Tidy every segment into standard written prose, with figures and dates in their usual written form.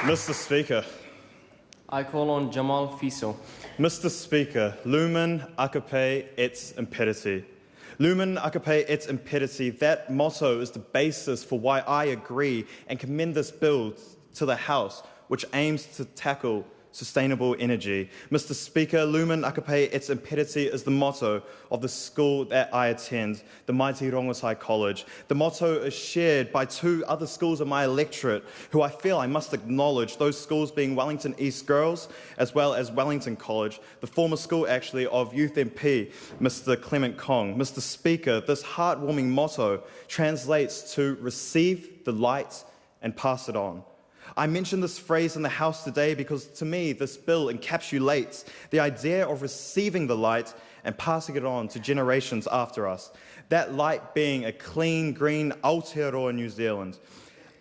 Mr. Speaker. I call on Jamal Fiso. Mr. Speaker, lumen acape et impediti. Lumen acape et impediti, that motto is the basis for why I agree and commend this bill to the House, which aims to tackle sustainable energy. Mr. Speaker, lumen acape et impediti is the motto of the school that I attend, the mighty Rongotai College. The motto is shared by two other schools in my electorate, who I feel I must acknowledge, those schools being Wellington East Girls, as well as Wellington College, the former school actually of Youth MP, Mr. Clement Kong. Mr. Speaker, this heartwarming motto translates to receive the light and pass it on. I mention this phrase in the House today because, to me, this bill encapsulates the idea of receiving the light and passing it on to generations after us. That light being a clean, green Aotearoa New Zealand,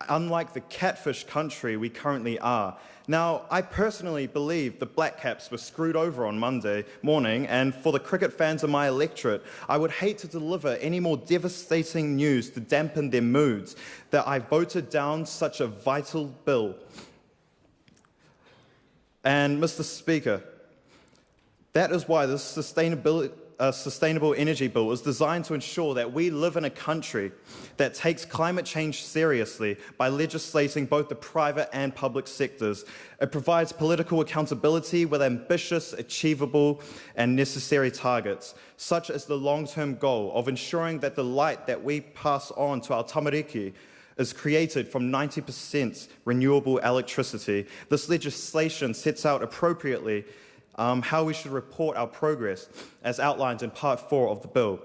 unlike the catfish country we currently are. Now, I personally believe the Black Caps were screwed over on Monday morning, and for the cricket fans in my electorate, I would hate to deliver any more devastating news to dampen their moods that I voted down such a vital bill. And, Mr. Speaker, that is why this sustainable energy bill is designed to ensure that we live in a country that takes climate change seriously by legislating both the private and public sectors. It provides political accountability with ambitious, achievable, and necessary targets, such as the long-term goal of ensuring that the light that we pass on to our tamariki is created from 90% renewable electricity. This legislation sets out appropriately how we should report our progress, as outlined in Part 4 of the bill.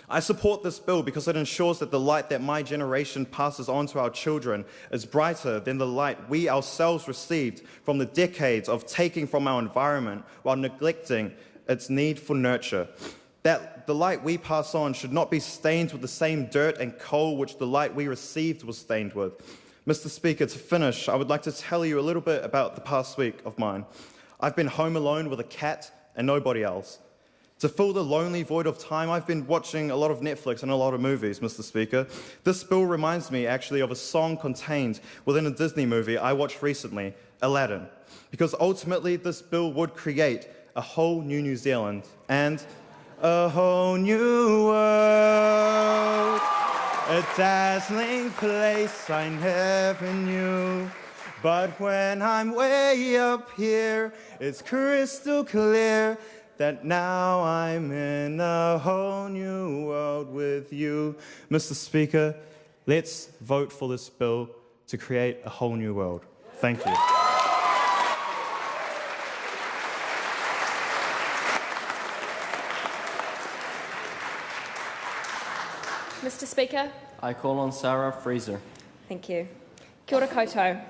I support this bill because it ensures that the light that my generation passes on to our children is brighter than the light we ourselves received from the decades of taking from our environment while neglecting its need for nurture. That the light we pass on should not be stained with the same dirt and coal which the light we received was stained with. Mr. Speaker, to finish, I would like to tell you a little bit about the past week of mine. I've been home alone with a cat and nobody else. To fill the lonely void of time, I've been watching a lot of Netflix and a lot of movies, Mr. Speaker. This bill reminds me actually of a song contained within a Disney movie I watched recently, Aladdin, because ultimately this bill would create a whole new Zealand and a whole new world, a dazzling place I never knew. But when I'm way up here, it's crystal clear that now I'm in a whole new world with you. Mr. Speaker, let's vote for this bill to create a whole new world. Thank you. Mr. Speaker. I call on Sarah Fraser. Thank you. Kia ora koutou.